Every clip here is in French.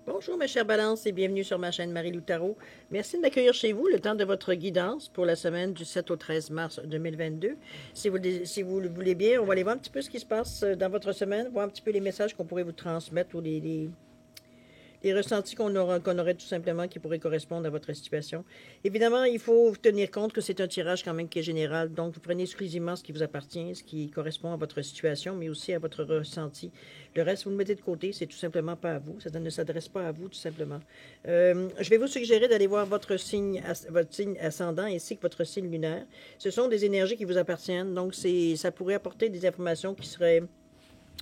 Bonjour mes chers balances et bienvenue sur ma chaîne Marie-Lou Tarot. Merci de m'accueillir chez vous le temps de votre guidance pour la semaine du 7 au 13 mars 2022. Si vous le voulez bien, on va aller voir un petit peu ce qui se passe dans votre semaine, voir un petit peu les messages qu'on pourrait vous transmettre ou les ressentis qu'on aurait tout simplement qui pourraient correspondre à votre situation. Évidemment, il faut tenir compte que c'est un tirage quand même qui est général, donc vous prenez exclusivement ce qui vous appartient, ce qui correspond à votre situation, mais aussi à votre ressenti. Le reste, vous le mettez de côté, c'est tout simplement pas à vous, ça ne s'adresse pas à vous tout simplement. Je vais vous suggérer d'aller voir votre signe ascendant ainsi que votre signe lunaire. Ce sont des énergies qui vous appartiennent, donc ça pourrait apporter des informations qui seraient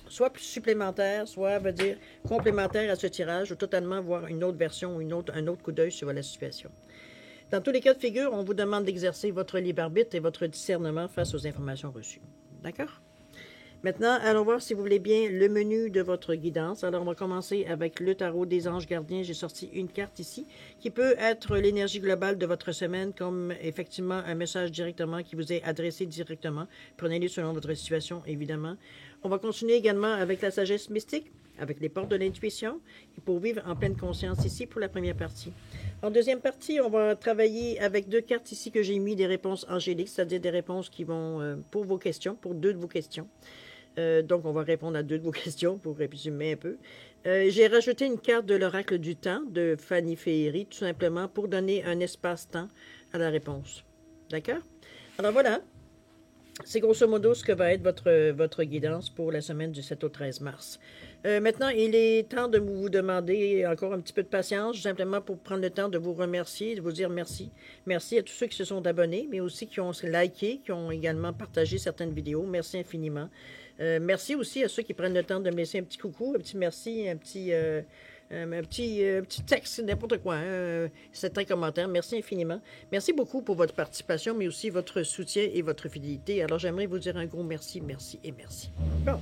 soit plus supplémentaire, soit, veut dire, complémentaire à ce tirage, ou totalement voir une autre version ou un autre coup d'œil sur la situation. Dans tous les cas de figure, on vous demande d'exercer votre libre arbitre et votre discernement face aux informations reçues. D'accord? Maintenant, allons voir si vous voulez bien le menu de votre guidance. Alors, on va commencer avec le tarot des anges gardiens. J'ai sorti une carte ici qui peut être l'énergie globale de votre semaine, comme effectivement un message directement qui vous est adressé directement. Prenez-le selon votre situation, évidemment. On va continuer également avec la sagesse mystique, avec les portes de l'intuition, et pour vivre en pleine conscience ici pour la première partie. En deuxième partie, on va travailler avec deux cartes ici que j'ai mis des réponses angéliques, c'est-à-dire des réponses qui vont pour vos questions, pour deux de vos questions. Donc, on va répondre à deux de vos questions pour résumer un peu. J'ai rajouté une carte de l'oracle du temps de Fanny Féery, tout simplement pour donner un espace-temps à la réponse. D'accord? Alors voilà, c'est grosso modo ce que va être votre guidance pour la semaine du 7 au 13 mars. Maintenant, il est temps de vous demander encore un petit peu de patience, simplement pour prendre le temps de vous remercier, de vous dire merci. Merci à tous ceux qui se sont abonnés, mais aussi qui ont liké, qui ont également partagé certaines vidéos. Merci infiniment. Merci aussi à ceux qui prennent le temps de me laisser un petit coucou, un petit merci, un petit texte, n'importe quoi, certains commentaires. Merci infiniment. Merci beaucoup pour votre participation, mais aussi votre soutien et votre fidélité. Alors, j'aimerais vous dire un gros merci, merci et merci. Bon.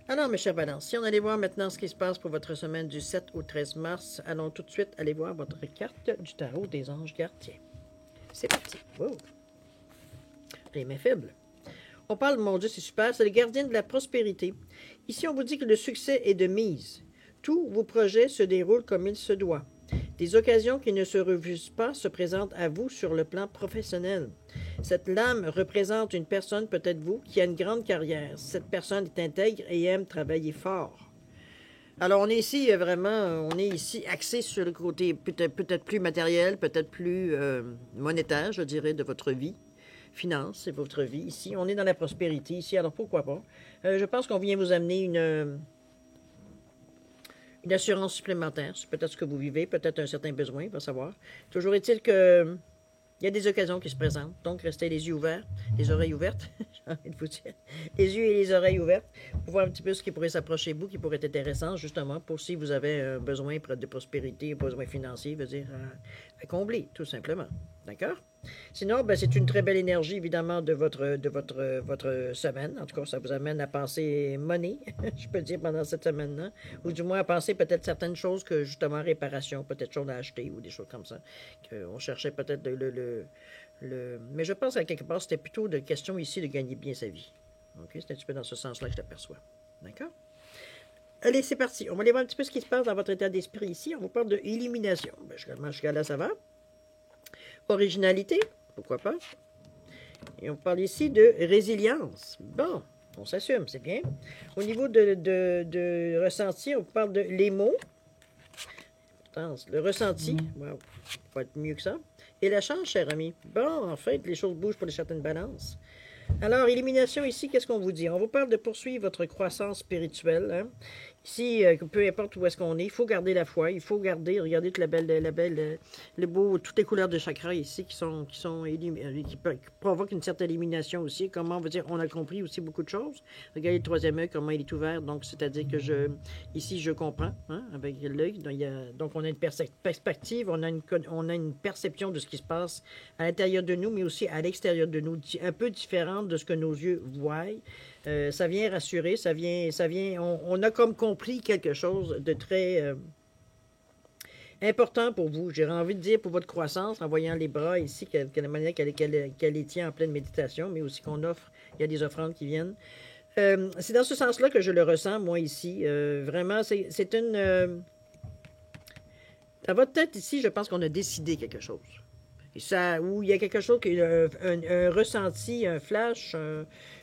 Alors, mes chers balances, si on allait voir maintenant ce qui se passe pour votre semaine du 7 au 13 mars, allons tout de suite aller voir votre carte du tarot des anges gardiens. C'est parti. Wow. Les mains faibles. On parle, mon Dieu, c'est super, c'est le gardien de la prospérité. Ici, on vous dit que le succès est de mise. Tous vos projets se déroulent comme il se doit. Des occasions qui ne se refusent pas se présentent à vous sur le plan professionnel. Cette lame représente une personne, peut-être vous, qui a une grande carrière. Cette personne est intègre et aime travailler fort. Alors, on est ici axé sur le côté peut-être plus matériel, peut-être plus monétaire, je dirais, de votre vie. Finance, c'est votre vie. Ici, on est dans la prospérité ici, alors pourquoi pas? Je pense qu'on vient vous amener une assurance supplémentaire. C'est peut-être ce que vous vivez, peut-être un certain besoin, on va savoir. Toujours est-il que il y a des occasions qui se présentent, donc restez les yeux ouverts, les oreilles ouvertes, j'ai envie de vous dire, les yeux et les oreilles ouvertes, pour voir un petit peu ce qui pourrait s'approcher de vous, qui pourrait être intéressant, justement, pour si vous avez un besoin de prospérité, un besoin financier, veut dire à combler, tout simplement. D'accord? Sinon, ben, c'est une très belle énergie, évidemment, de votre semaine. En tout cas, ça vous amène à penser monnaie, je peux dire, pendant cette semaine-là. Ou du moins à penser peut-être certaines choses que, justement, réparation, peut-être choses à acheter ou des choses comme ça. Qu'on cherchait peut-être Mais je pense qu'à quelque part, c'était plutôt de question ici de gagner bien sa vie. OK? C'est un petit peu dans ce sens-là que je l'aperçois. D'accord? Allez, c'est parti. On va aller voir un petit peu ce qui se passe dans votre état d'esprit ici. On vous parle de élimination. Ben, jusqu'à là, ça va. Originalité, pourquoi pas. Et on parle ici de résilience. Bon, on s'assume, c'est bien. Au niveau de ressenti, on parle de les mots. Le ressenti, wow, pas être mieux que ça. Et la chance, cher ami. Bon, en fait, les choses bougent pour les certaines balances. Alors, élimination ici, qu'est-ce qu'on vous dit? On vous parle de poursuivre votre croissance spirituelle. Hein? Ici, peu importe où est-ce qu'on est, il faut garder la foi, il faut garder, regardez toute le beau, toutes les couleurs de chakras ici qui provoquent une certaine élimination aussi. Comment on va dire, on a compris aussi beaucoup de choses. Regardez le troisième œil, comment il est ouvert. Donc, c'est-à-dire que ici, je comprends, hein, avec l'œil. Donc, on a une perspective, on a une perception de ce qui se passe à l'intérieur de nous, mais aussi à l'extérieur de nous, un peu différente de ce que nos yeux voient. Ça vient rassurer, on a comme compris quelque chose de très important pour vous. J'ai envie de dire pour votre croissance, en voyant les bras ici, la manière qu'elle les tient en pleine méditation, mais aussi qu'on offre, il y a des offrandes qui viennent. C'est dans ce sens-là que je le ressens, moi, ici. Vraiment, c'est une Dans votre tête ici, je pense qu'on a décidé quelque chose. Et ça, ou il y a quelque chose, un ressenti, un flash,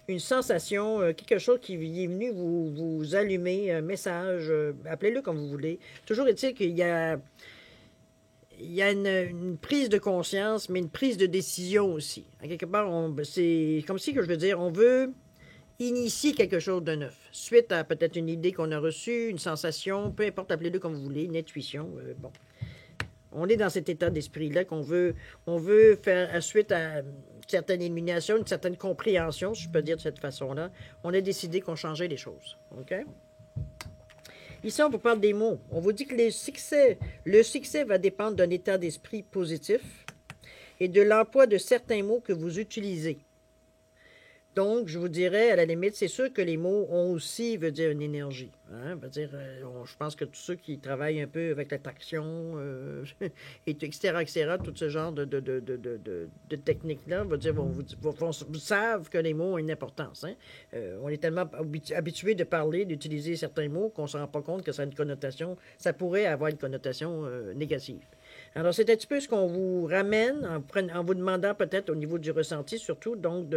une sensation, quelque chose qui est venu vous allumer, un message, appelez-le comme vous voulez. Toujours est-il il y a une prise de conscience, mais une prise de décision aussi. À quelque part, c'est comme si, que je veux dire, on veut initier quelque chose de neuf, suite à peut-être une idée qu'on a reçue, une sensation, peu importe, appelez-le comme vous voulez, une intuition, bon. On est dans cet état d'esprit-là on veut faire, suite à une certaine illumination, une certaine compréhension, si je peux dire de cette façon-là, on a décidé qu'on changeait les choses. OK? Ici, on vous parle des mots. On vous dit que le succès va dépendre d'un état d'esprit positif et de l'emploi de certains mots que vous utilisez. Donc, je vous dirais, à la limite, c'est sûr que les mots ont aussi, veut dire, une énergie. Hein? Veut dire, je pense que tous ceux qui travaillent un peu avec l'attraction, etc., tout ce genre de techniques-là, veut dire, savent que les mots ont une importance. Hein? On est tellement habitué de parler, d'utiliser certains mots qu'on ne se rend pas compte que ça a une connotation, ça pourrait avoir une connotation négative. Alors, c'est un petit peu ce qu'on vous ramène en vous demandant peut-être au niveau du ressenti, surtout, donc,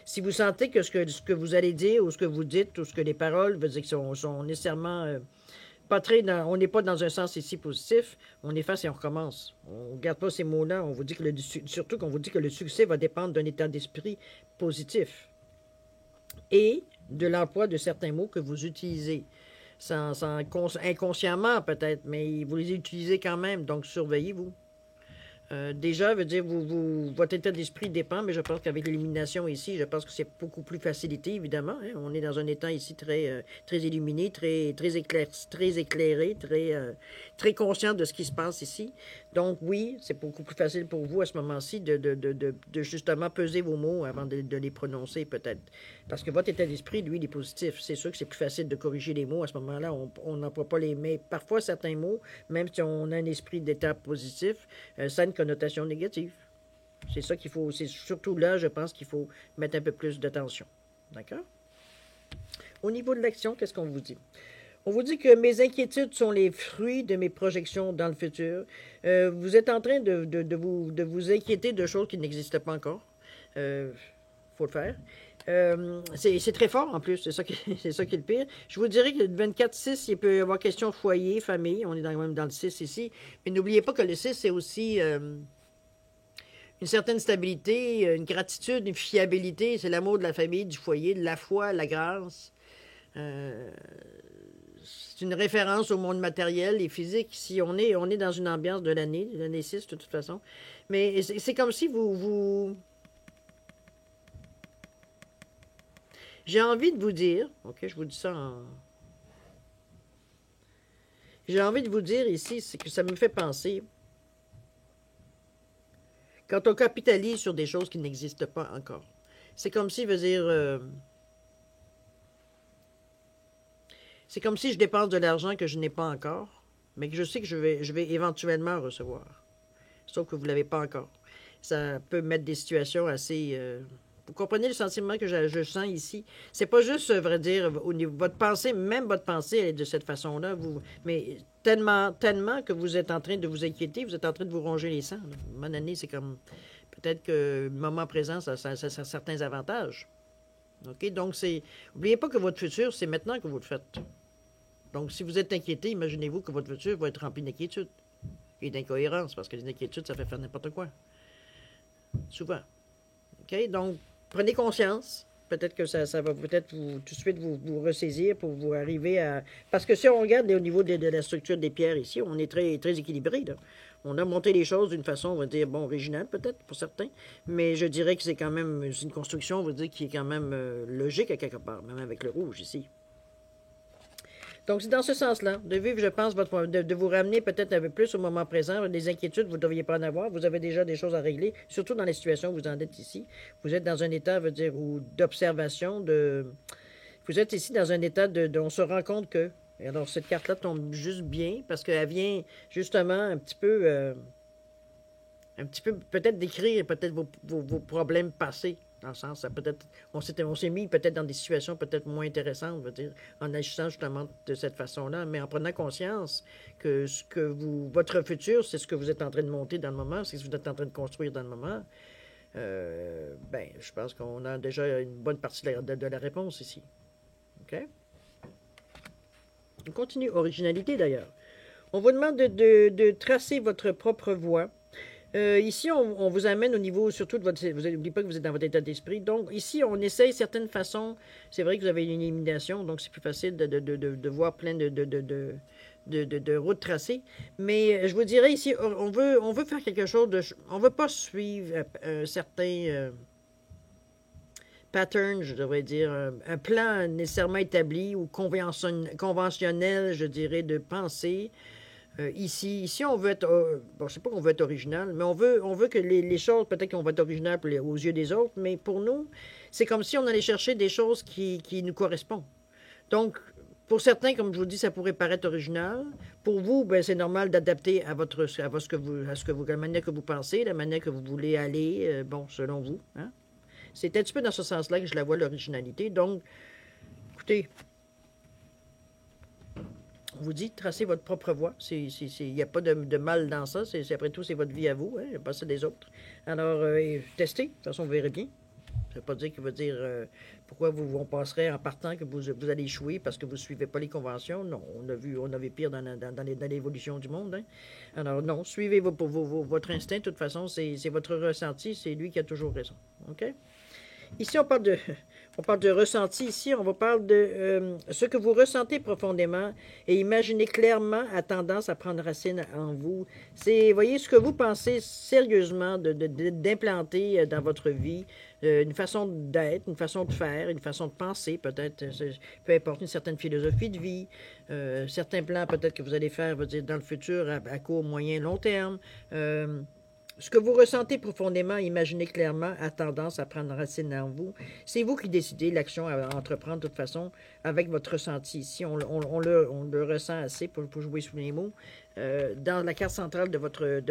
si vous sentez que ce que vous allez dire ou ce que vous dites ou ce que les paroles veut dire que sont nécessairement pas très on n'est pas dans un sens ici positif, on efface et on recommence. On ne garde pas ces mots-là, on vous dit que surtout qu'on vous dit que le succès va dépendre d'un état d'esprit positif et de l'emploi de certains mots que vous utilisez. Inconsciemment peut-être, mais vous les utilisez quand même, donc surveillez-vous. Déjà, veut dire, votre état d'esprit dépend, mais je pense qu'avec l'élimination ici, je pense que c'est beaucoup plus facilité, évidemment. Hein. On est dans un état ici très illuminé, très éclairé, très conscient de ce qui se passe ici. Donc oui, c'est beaucoup plus facile pour vous à ce moment-ci de justement peser vos mots avant de les prononcer, peut-être. Parce que votre état d'esprit, lui, il est positif. C'est sûr que c'est plus facile de corriger les mots à ce moment-là. On n'emploie pas les mots. Parfois, certains mots, même si on a un esprit d'état positif, ça a une connotation négative. C'est ça qu'il faut, c'est surtout là, je pense qu'il faut mettre un peu plus d'attention. D'accord? Au niveau de l'action, qu'est-ce qu'on vous dit? On vous dit que mes inquiétudes sont les fruits de mes projections dans le futur. Vous êtes en train de vous inquiéter de choses qui n'existent pas encore. Faut le faire. C'est très fort en plus, c'est ça qui est le pire. Je vous dirais que le 24-6, il peut y avoir question foyer, famille, on est même dans le 6 ici, mais n'oubliez pas que le 6, c'est aussi une certaine stabilité, une gratitude, une fiabilité, c'est l'amour de la famille, du foyer, de la foi, la grâce. C'est une référence au monde matériel et physique. Si on est dans une ambiance de l'année 6 de toute façon, mais c'est comme si j'ai envie de vous dire, ok, je vous dis ça j'ai envie de vous dire ici, c'est que ça me fait penser, quand on capitalise sur des choses qui n'existent pas encore, c'est comme si, veut dire, c'est comme si je dépense de l'argent que je n'ai pas encore, mais que je sais que je vais éventuellement recevoir, sauf que vous ne l'avez pas encore. Ça peut mettre des situations assez... vous comprenez le sentiment que je sens ici? C'est pas juste, vrai dire, au niveau votre pensée, même votre pensée, elle est de cette façon-là, mais tellement que vous êtes en train de vous inquiéter, vous êtes en train de vous ronger les sangs. Là. À un moment donné, c'est comme, peut-être que le moment présent, ça a certains avantages. OK? Donc, n'oubliez pas que votre futur, c'est maintenant que vous le faites. Donc, si vous êtes inquiété, imaginez-vous que votre futur va être rempli d'inquiétude et d'incohérence, parce que les inquiétudes, ça fait faire n'importe quoi. Souvent. OK? Donc, prenez conscience. Peut-être que ça va peut-être tout de suite vous ressaisir pour vous arriver à... Parce que si on regarde au niveau de la structure des pierres ici, on est très, très équilibré. Là. On a monté les choses d'une façon, on va dire, bon, originale peut-être pour certains, mais je dirais que c'est quand même une construction, on va dire, qui est quand même logique à quelque part, même avec le rouge ici. Donc, c'est dans ce sens-là, de vivre, je pense, de vous ramener peut-être un peu plus au moment présent. Des inquiétudes, vous ne devriez pas en avoir. Vous avez déjà des choses à régler, surtout dans les situations où vous en êtes ici. Vous êtes dans un état, veut dire, d'observation, vous êtes ici dans un état on se rend compte que... Et alors, cette carte-là tombe juste bien, parce qu'elle vient, justement, un petit peu peut-être décrire peut-être vos problèmes passés. Dans le sens, ça peut-être, on s'est mis peut-être dans des situations peut-être moins intéressantes, je veux dire, en agissant justement de cette façon-là, mais en prenant conscience que votre futur, c'est ce que vous êtes en train de monter dans le moment, c'est ce que vous êtes en train de construire dans le moment. Ben, je pense qu'on a déjà une bonne partie de la réponse ici. OK? On continue. Originalité, d'ailleurs. On vous demande de tracer votre propre voie. Ici, on vous amène au niveau, surtout de votre... Vous n'oubliez pas que vous êtes dans votre état d'esprit. Donc, ici, on essaye certaines façons. C'est vrai que vous avez une élimination, donc c'est plus facile de voir plein de routes tracées. Mais je vous dirais ici, on veut faire quelque chose de... On ne veut pas suivre certains pattern, je devrais dire, un plan nécessairement établi ou conventionnel, je dirais, de pensée. Ici, on veut être, bon, je sais pas qu'on veut être original, mais on veut que les choses, peut-être qu'on va être original aux yeux des autres, mais pour nous, c'est comme si on allait chercher des choses qui nous correspondent. Donc, pour certains, comme je vous dis, ça pourrait paraître original. Pour vous, ben, c'est normal d'adapter à la manière que vous pensez, la manière que vous voulez aller, bon, selon vous. Hein? C'est un petit peu dans ce sens-là que je la vois, l'originalité. Donc, écoutez, on vous dit, tracez votre propre voie. Il n'y a pas de mal dans ça. Après tout, c'est votre vie à vous, hein, pas celle des autres. Alors, testez. De toute façon, vous verrez bien. Ça ne veut pas dire qu'il va dire pourquoi on passerait en partant que vous allez échouer parce que vous ne suivez pas les conventions. Non, on a vu pire dans l'évolution du monde. Hein. Alors, non, suivez votre instinct. De toute façon, c'est votre ressenti. C'est lui qui a toujours raison. OK? Ici, on parle de ressenti. Ici, on va parler de ce que vous ressentez profondément et imaginez clairement a tendance à prendre racine en vous. C'est, voyez, ce que vous pensez sérieusement d'implanter dans votre vie, une façon d'être, une façon de faire, une façon de penser, peut-être, peu importe, une certaine philosophie de vie, certains plans peut-être que vous allez faire, veut dire, dans le futur, à court, moyen, long terme. Ce que vous ressentez profondément, imaginez clairement, a tendance à prendre racine en vous. C'est vous qui décidez l'action à entreprendre de toute façon avec votre ressenti. Ici, on le ressent assez pour jouer sous les mots. Dans la carte centrale de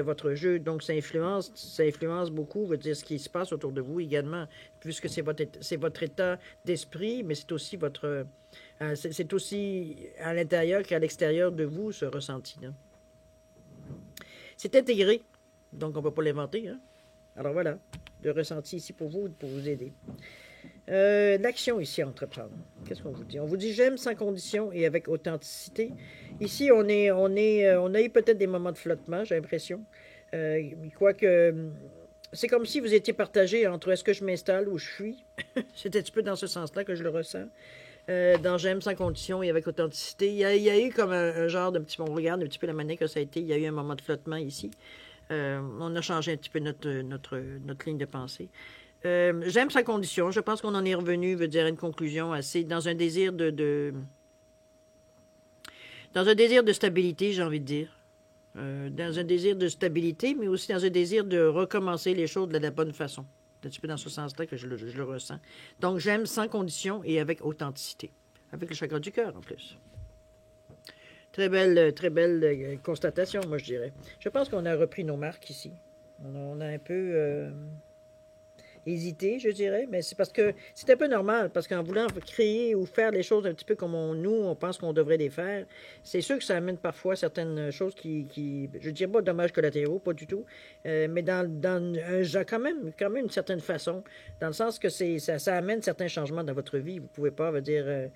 votre jeu, donc ça influence beaucoup, veut dire ce qui se passe autour de vous également, puisque c'est votre état d'esprit, mais c'est aussi c'est aussi à l'intérieur qu'à l'extérieur de vous, ce ressenti-là. C'est intégré. Donc, on ne peut pas l'inventer. Hein? Alors voilà, le ressenti ici pour vous aider. L'action ici à entreprendre. Qu'est-ce qu'on vous dit? On vous dit j'aime sans condition et avec authenticité. Ici, on a eu peut-être des moments de flottement, j'ai l'impression. Quoique, c'est comme si vous étiez partagé entre est-ce que je m'installe ou je fuis. C'est un petit peu dans ce sens-là que je le ressens. Dans j'aime sans condition et avec authenticité. Il y a eu comme un genre de petit peu, on regarde un petit peu la manière que ça a été. Il y a eu un moment de flottement ici. On a changé un petit peu notre ligne de pensée. J'aime sa condition. Je pense qu'on en est revenu, veut dire, à une conclusion assez... Dans un désir dans un désir de stabilité, j'ai envie de dire. Dans un désir de stabilité, mais aussi dans un désir de recommencer les choses de la bonne façon. C'est un petit peu dans ce sens-là que je le ressens. Donc, j'aime sans condition et avec authenticité. Avec le chakra du cœur, en plus. Très belle constatation, moi, je dirais. Je pense qu'on a repris nos marques ici. On a un peu hésité, je dirais, mais c'est parce que c'est un peu normal, parce qu'en voulant créer ou faire les choses un petit peu comme on pense qu'on devrait les faire, c'est sûr que ça amène parfois certaines choses qui je dirais pas dommages collatéraux, pas du tout, mais dans un genre, quand même une certaine façon, dans le sens que ça amène certains changements dans votre vie. Vous pouvez pas, veut dire...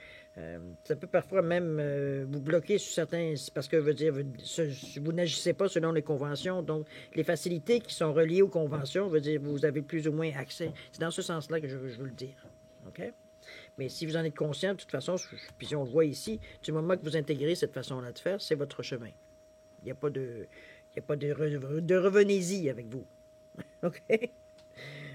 ça peut parfois même vous bloquer sur certains, parce que veut dire, vous n'agissez pas selon les conventions, donc les facilités qui sont reliées aux conventions, veut dire, vous avez plus ou moins accès. C'est dans ce sens-là que je veux le dire. OK? Mais si vous en êtes conscient, de toute façon, puis on le voit ici, du moment que vous intégrez cette façon-là de faire, c'est votre chemin. Il n'y a pas de revenez-y avec vous. OK?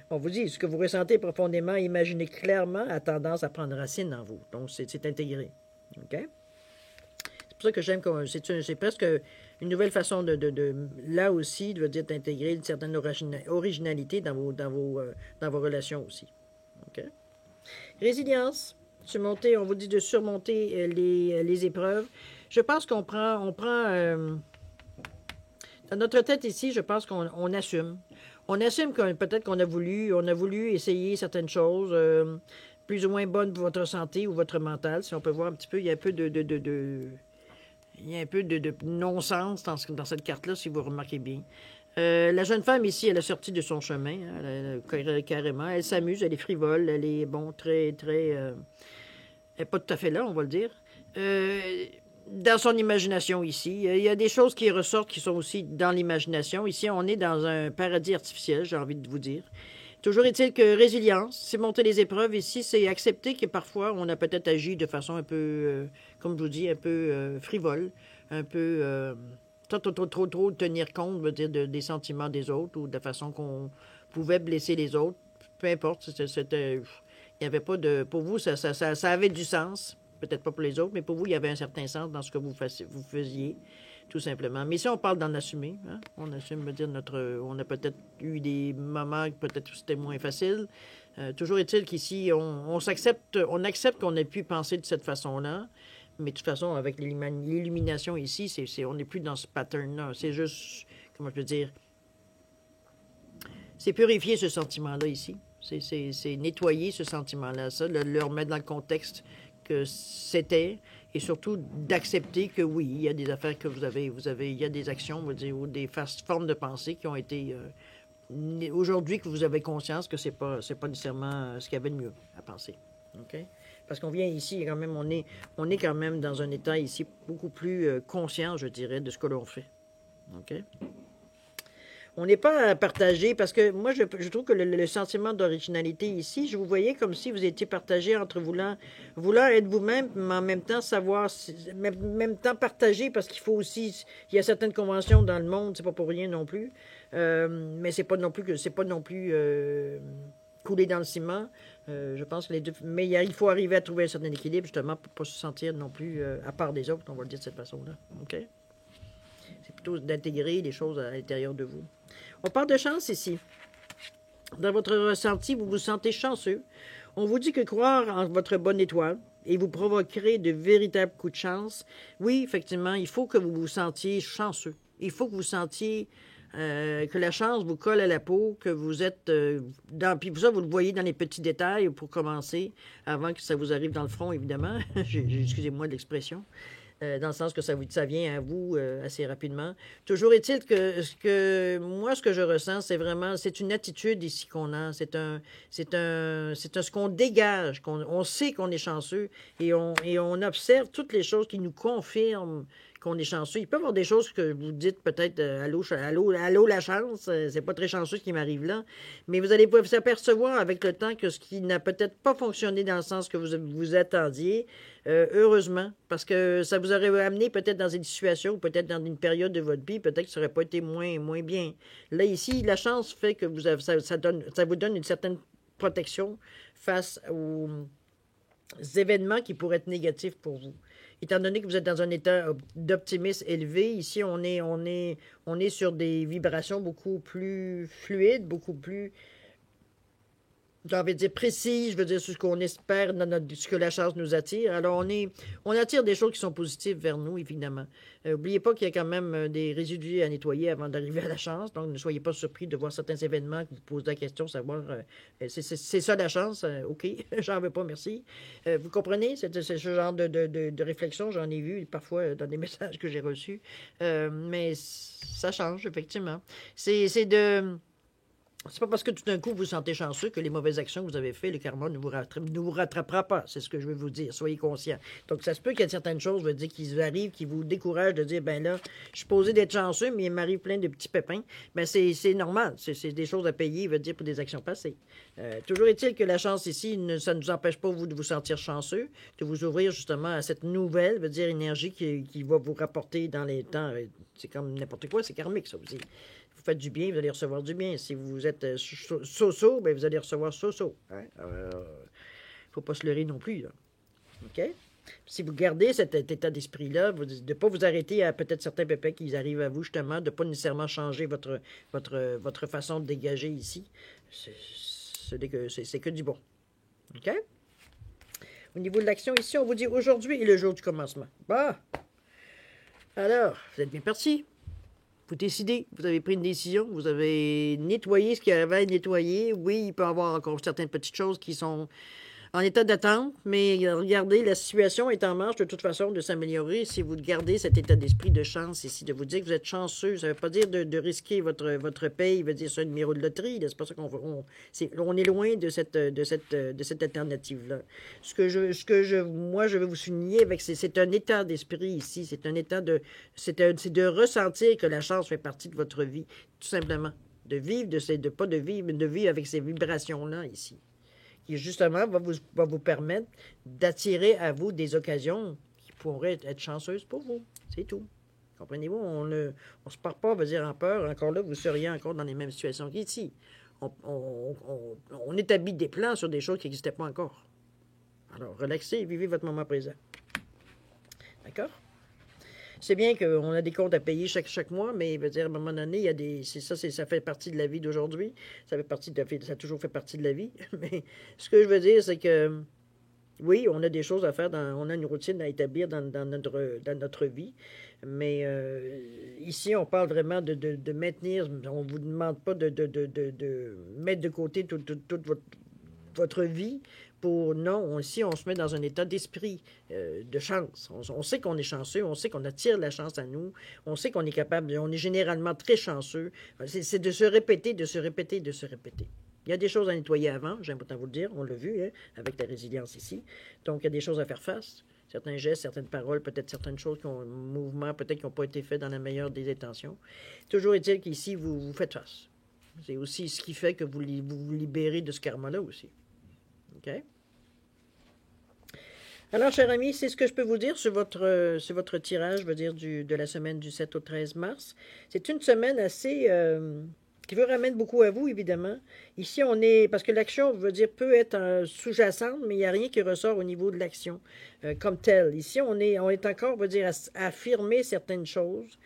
On vous dit, ce que vous ressentez profondément, imaginez clairement, a tendance à prendre racine en vous. Donc, c'est intégré. OK? C'est pour ça que j'aime, c'est presque une nouvelle façon là aussi, de dire d'intégrer une certaine originalité dans vos relations aussi. OK? Résilience. On vous dit de surmonter les épreuves. Je pense qu'on prend dans notre tête ici, je pense qu'on assume. On assume que peut-être on a voulu essayer certaines choses plus ou moins bonnes pour votre santé ou votre mental. Si on peut voir un petit peu, il y a un peu il y a un peu de non-sens dans cette carte-là, si vous remarquez bien. La jeune femme ici, elle est sortie de son chemin, hein, carrément. Elle s'amuse, elle est frivole, elle est, bon, elle n'est pas tout à fait là, on va le dire. Dans son imagination ici, il y a des choses qui ressortent qui sont aussi dans l'imagination. Ici, on est dans un paradis artificiel, j'ai envie de vous dire. Toujours est-il que résilience, c'est monter les épreuves ici, c'est accepter que parfois on a peut-être agi de façon un peu, comme je vous dis, un peu frivole, un peu trop tenir compte, je veux dire, des sentiments des autres ou de la façon qu'on pouvait blesser les autres. Peu importe, il n'y avait pas de... Pour vous, ça avait du sens. Peut-être pas pour les autres, mais pour vous, il y avait un certain sens dans ce que vous faisiez, tout simplement. Mais si on parle d'en assumer, hein, on assume, veut dire, on a peut-être eu des moments que peut-être c'était moins facile. Toujours est-il qu'ici, on accepte qu'on ait pu penser de cette façon-là, mais de toute façon, avec l'illumination ici, on n'est plus dans ce pattern-là. C'est juste, comment je peux dire, c'est purifier ce sentiment-là ici. C'est nettoyer ce sentiment-là, ça, le remettre dans le contexte que c'était, et surtout d'accepter que oui, il y a des affaires que il y a des actions, on va dire, ou des formes de pensée qui ont été aujourd'hui que vous avez conscience que c'est pas nécessairement ce qu'il y avait de mieux à penser. OK? Parce qu'on vient ici, quand même, on est quand même dans un état ici beaucoup plus conscient, je dirais, de ce que l'on fait. OK? On n'est pas partagé, parce que moi, je trouve que le sentiment d'originalité ici, je vous voyais comme si vous étiez partagé entre voulant être vous-même, mais en même temps savoir, même temps partagé, parce qu'il faut aussi, il y a certaines conventions dans le monde, c'est pas pour rien non plus, mais c'est pas non plus couler dans le ciment. Je pense que les deux, mais il faut arriver à trouver un certain équilibre, justement, pour ne pas se sentir non plus à part des autres, on va le dire de cette façon-là. OK? C'est plutôt d'intégrer les choses à l'intérieur de vous. On parle de chance ici. Dans votre ressenti, vous vous sentez chanceux. On vous dit que croire en votre bonne étoile et vous provoquerez de véritables coups de chance. Oui, effectivement, il faut que vous vous sentiez chanceux. Il faut que vous sentiez que la chance vous colle à la peau, que vous êtes puis ça, vous le voyez dans les petits détails pour commencer, avant que ça vous arrive dans le front, évidemment. Excusez-moi de l'expression. Dans le sens que ça vient à vous assez rapidement. Toujours est-il que ce que je ressens, c'est une attitude ici qu'on a. C'est ce qu'on dégage, on sait qu'on est chanceux et on observe toutes les choses qui nous confirment qu'on est chanceux. Il peut y avoir des choses que vous dites peut-être allô la chance, c'est pas très chanceux ce qui m'arrive là, mais vous allez vous apercevoir avec le temps que ce qui n'a peut-être pas fonctionné dans le sens que vous attendiez, heureusement, parce que ça vous aurait amené peut-être dans une situation ou peut-être dans une période de votre vie, peut-être que ça n'aurait pas été moins bien. Là, ici, la chance fait que ça vous donne une certaine protection face aux événements qui pourraient être négatifs pour vous. Étant donné que vous êtes dans un état d'optimisme élevé, ici, on est sur des vibrations beaucoup plus fluides, beaucoup plus, j'ai envie de dire précises, je veux dire, sur ce qu'on espère, ce que la chance nous attire. Alors, on attire des choses qui sont positives vers nous, évidemment. N'oubliez pas qu'il y a quand même des résidus à nettoyer avant d'arriver à la chance, donc ne soyez pas surpris de voir certains événements que vous posez la question, savoir, c'est ça la chance, OK, j'en veux pas, merci. Vous comprenez, c'est ce genre de réflexion, j'en ai vu parfois dans des messages que j'ai reçus, mais ça change, effectivement. C'est pas parce que tout d'un coup vous vous sentez chanceux que les mauvaises actions que vous avez faites, le karma ne vous rattrapera pas. C'est ce que je veux vous dire. Soyez conscients. Donc, ça se peut qu'il y ait certaines choses, veut dire, qui arrivent, qui vous découragent de dire, ben là, je suis posé d'être chanceux, mais il m'arrive plein de petits pépins. Ben, c'est normal. C'est des choses à payer, veut dire, pour des actions passées. Toujours est-il que la chance ici, ça ne nous empêche pas, vous, de vous sentir chanceux, de vous ouvrir justement à cette nouvelle, veut dire, énergie qui va vous rapporter dans les temps. C'est comme n'importe quoi, c'est karmique, ça aussi. Vous faites du bien, vous allez recevoir du bien. Si vous êtes so-so, ben vous allez recevoir so-so. Hein? Faut pas se leurrer non plus. Là. OK? Si vous gardez cet état d'esprit-là, de ne pas vous arrêter à peut-être certains pépins qui arrivent à vous, justement, de ne pas nécessairement changer votre façon de dégager ici, c'est que du bon. OK? Au niveau de l'action ici, on vous dit aujourd'hui est le jour du commencement. Bah! Alors, vous êtes bien parti. Vous décidez, vous avez pris une décision, vous avez nettoyé ce qu'il y avait à nettoyer. Oui, il peut y avoir encore certaines petites choses qui sont en état d'attente, mais regardez, la situation est en marche de toute façon de s'améliorer. Si vous gardez cet état d'esprit de chance ici, de vous dire que vous êtes chanceux, ça ne veut pas dire de risquer votre paye, veut dire ça, un numéro de loterie. C'est pas ça qu'on veut. On est loin de cette alternative-là. Moi, je veux vous souligner avec, c'est un état d'esprit ici. C'est un état de, c'est de ressentir que la chance fait partie de votre vie, tout simplement. De vivre, pas de vivre, mais de vivre avec ces vibrations-là ici, qui justement va vous permettre d'attirer à vous des occasions qui pourraient être chanceuses pour vous. C'est tout. Comprenez-vous? On ne se part pas, on va dire, en peur. Encore là, vous seriez encore dans les mêmes situations qu'ici. On établit des plans sur des choses qui n'existaient pas encore. Alors, relaxez et vivez votre moment présent. D'accord? C'est bien qu'on a des comptes à payer chaque mois, mais veut dire, à un moment donné, il y a des. Ça fait partie de la vie d'aujourd'hui. Ça a toujours fait partie de la vie. Mais ce que je veux dire, c'est que oui, on a des choses à faire, on a une routine à établir dans notre vie. Mais ici, on parle vraiment de maintenir. On ne vous demande pas de mettre de côté toute votre vie. Non, ici, on se met dans un état d'esprit de chance. On sait qu'on est chanceux, on sait qu'on attire la chance à nous, on sait qu'on est capable, on est généralement très chanceux. C'est de se répéter, de se répéter, de se répéter. Il y a des choses à nettoyer avant, j'aime autant vous le dire, on l'a vu, hein, avec la résilience ici. Donc, il y a des choses à faire face. Certains gestes, certaines paroles, peut-être certaines choses qui ont un mouvement, peut-être qui n'ont pas été faits dans la meilleure des intentions. Toujours est-il qu'ici, vous faites face. C'est aussi ce qui fait que vous vous libérez de ce karma-là aussi. OK? Alors, cher ami, c'est ce que je peux vous dire sur votre tirage, je veux dire, de la semaine du 7 au 13 mars. C'est une semaine assez... qui vous ramène beaucoup à vous, évidemment. Ici, on est... Parce que l'action, veut dire, peut être sous-jacente, mais il n'y a rien qui ressort au niveau de l'action comme telle. Ici, on est encore, veut dire, à affirmer certaines choses,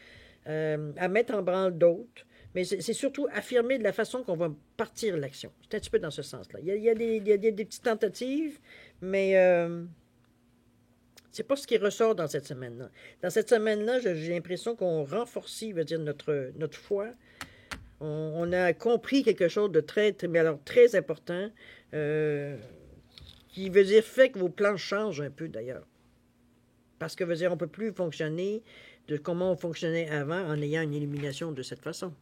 à mettre en branle d'autres. Mais c'est surtout affirmer de la façon qu'on va partir l'action. C'est un petit peu dans ce sens-là. Il y a des petites tentatives, mais c'est pas ce qui ressort dans cette semaine-là. Dans cette semaine-là, j'ai l'impression qu'on renforce, veut dire, notre foi. On a compris quelque chose de mais alors très important, qui veut dire fait que vos plans changent un peu d'ailleurs. Parce que veut dire on ne peut plus fonctionner de comment on fonctionnait avant en ayant une illumination de cette façon.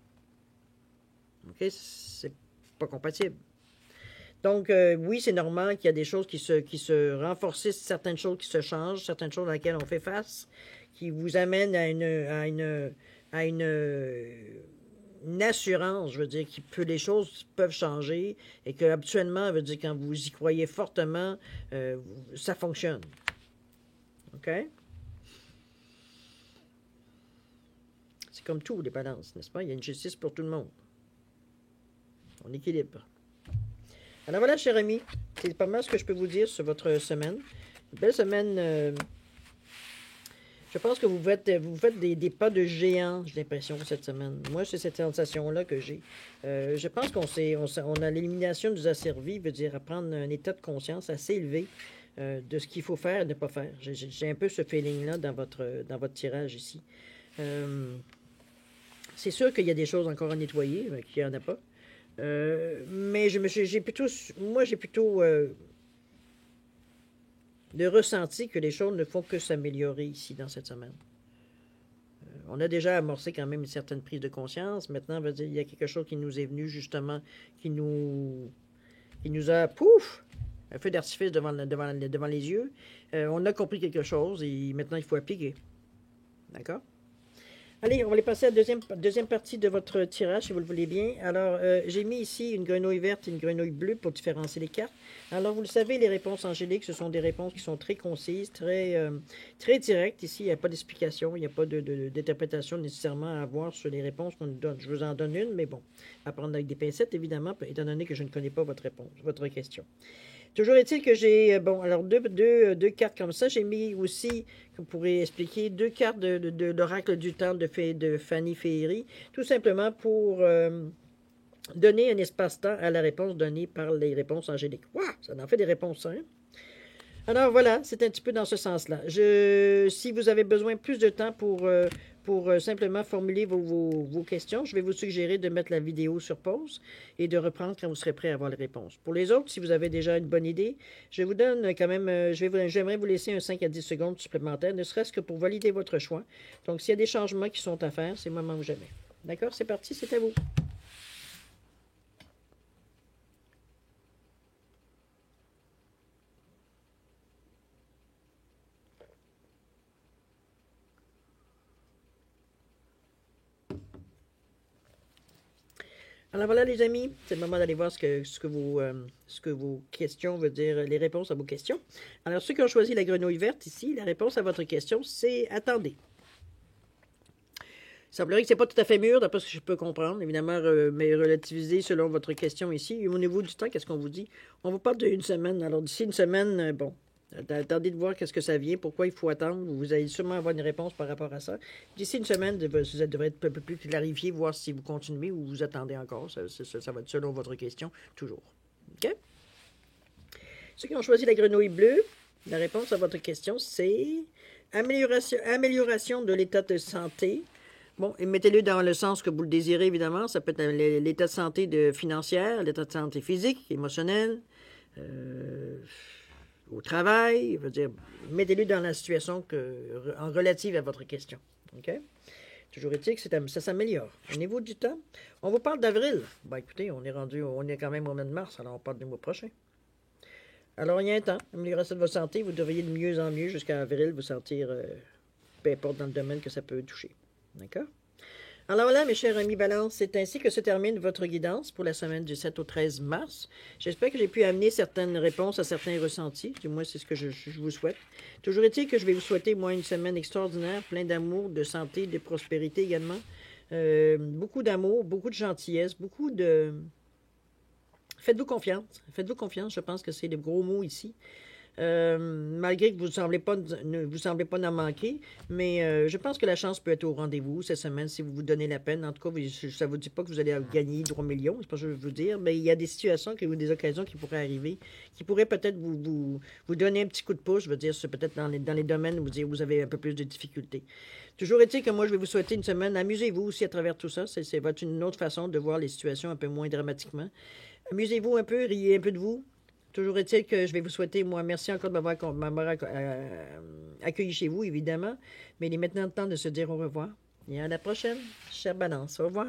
OK? C'est pas compatible. Donc, oui, c'est normal qu'il y a des choses qui se renforcent, certaines choses qui se changent, certaines choses à laquelle on fait face, qui vous amènent à une assurance, je veux dire, les choses peuvent changer et que habituellement, veut dire, quand vous y croyez fortement, ça fonctionne. OK? C'est comme tout, les balances, n'est-ce pas? Il y a une justice pour tout le monde. On équilibre. Alors voilà, cher ami, c'est pas mal ce que je peux vous dire sur votre semaine. Une belle semaine. Je pense que vous faites des pas de géant, j'ai l'impression, cette semaine. Moi, c'est cette sensation-là que j'ai. Je pense qu'on a l'élimination nous a servi, veut dire, à prendre un état de conscience assez élevé de ce qu'il faut faire et ne pas faire. J'ai un peu ce feeling-là dans votre tirage ici. C'est sûr qu'il y a des choses encore à nettoyer, qu'il n'y en a pas. Mais j'ai plutôt le ressenti que les choses ne font que s'améliorer ici dans cette semaine. On a déjà amorcé quand même une certaine prise de conscience. Maintenant, il y a quelque chose qui nous est venu justement, qui nous a, pouf, un feu d'artifice devant les yeux. On a compris quelque chose et maintenant il faut appliquer. D'accord? Allez, on va aller passer à la deuxième partie de votre tirage, si vous le voulez bien. Alors, j'ai mis ici une grenouille verte et une grenouille bleue pour différencier les cartes. Alors, vous le savez, les réponses angéliques, ce sont des réponses qui sont très concises, très directes. Ici, il n'y a pas d'explication, il n'y a pas d'interprétation nécessairement à avoir sur les réponses qu'on nous donne. Je vous en donne une, mais bon, à prendre avec des pincettes, évidemment, étant donné que je ne connais pas votre réponse, votre question. Toujours est-il que j'ai, alors deux cartes comme ça. J'ai mis aussi, vous pourrez expliquer, 2 cartes de l'oracle du temps de Fanny Féerie, tout simplement pour donner un espace-temps à la réponse donnée par les réponses angéliques. Waouh, ça en fait des réponses, hein? Alors voilà, c'est un petit peu dans ce sens-là. Si vous avez besoin plus de temps pour simplement formuler vos questions, je vais vous suggérer de mettre la vidéo sur pause et de reprendre quand vous serez prêt à avoir les réponses. Pour les autres, si vous avez déjà une bonne idée, je vous donne quand même, j'aimerais vous laisser un 5 à 10 secondes supplémentaires, ne serait-ce que pour valider votre choix. Donc, s'il y a des changements qui sont à faire, c'est le moment ou jamais. D'accord, c'est parti, c'est à vous. Alors voilà les amis, c'est le moment d'aller voir ce que vos questions veulent dire, les réponses à vos questions. Alors ceux qui ont choisi la grenouille verte ici, la réponse à votre question, c'est attendez. Il semblerait que ce n'est pas tout à fait mûr, d'après ce que je peux comprendre, évidemment, mais relativisé selon votre question ici. Et au niveau du temps, qu'est-ce qu'on vous dit? On vous parle d'une semaine. Alors d'ici une semaine, bon, attendez de voir qu'est-ce que ça vient, pourquoi il faut attendre. Vous allez sûrement avoir une réponse par rapport à ça. D'ici une semaine, ça devrait être un peu plus clarifié, voir si vous continuez ou vous attendez encore. Ça va être selon votre question, toujours. OK? Ceux qui ont choisi la grenouille bleue, la réponse à votre question, c'est amélioration de l'état de santé. Bon, et mettez-le dans le sens que vous le désirez, évidemment. Ça peut être l'état de santé financière, l'état de santé physique, émotionnel, au travail. Je veux dire, mettez-le dans la situation en relative à votre question. OK? Toujours est-il que ça s'améliore. Au niveau du temps, on vous parle d'avril. Ben, écoutez, on est quand même au mois de mars, alors on parle du mois prochain. Alors, il y a un temps. Amélioration de votre santé, vous devriez de mieux en mieux jusqu'à avril vous sentir, peu importe dans le domaine que ça peut toucher. D'accord? Alors voilà, mes chers amis Balance, c'est ainsi que se termine votre guidance pour la semaine du 7 au 13 mars. J'espère que j'ai pu amener certaines réponses à certains ressentis. Du moins, c'est ce que je vous souhaite. Toujours est-il que je vais vous souhaiter, moi, une semaine extraordinaire, plein d'amour, de santé, de prospérité également. Beaucoup d'amour, beaucoup de gentillesse, beaucoup de... Faites-vous confiance. Faites-vous confiance, je pense que c'est le gros mot ici. Malgré que vous ne semblez pas n'en manquer, mais je pense que la chance peut être au rendez-vous cette semaine si vous vous donnez la peine. En tout cas, ça ne vous dit pas que vous allez gagner 3 millions, c'est pas ce que je veux vous dire, mais il y a des situations ou des occasions qui pourraient arriver, qui pourraient peut-être vous donner un petit coup de pouce, je veux dire, c'est peut-être dans les domaines où vous avez un peu plus de difficultés. Toujours est-il que moi, je vais vous souhaiter une semaine. Amusez-vous aussi à travers tout ça. C'est une autre façon de voir les situations un peu moins dramatiquement. Amusez-vous un peu, riez un peu de vous. Toujours est-il que je vais vous souhaiter, moi, merci encore de m'avoir accueilli chez vous, évidemment. Mais il est maintenant le temps de se dire au revoir. Et à la prochaine, chère Balance. Au revoir.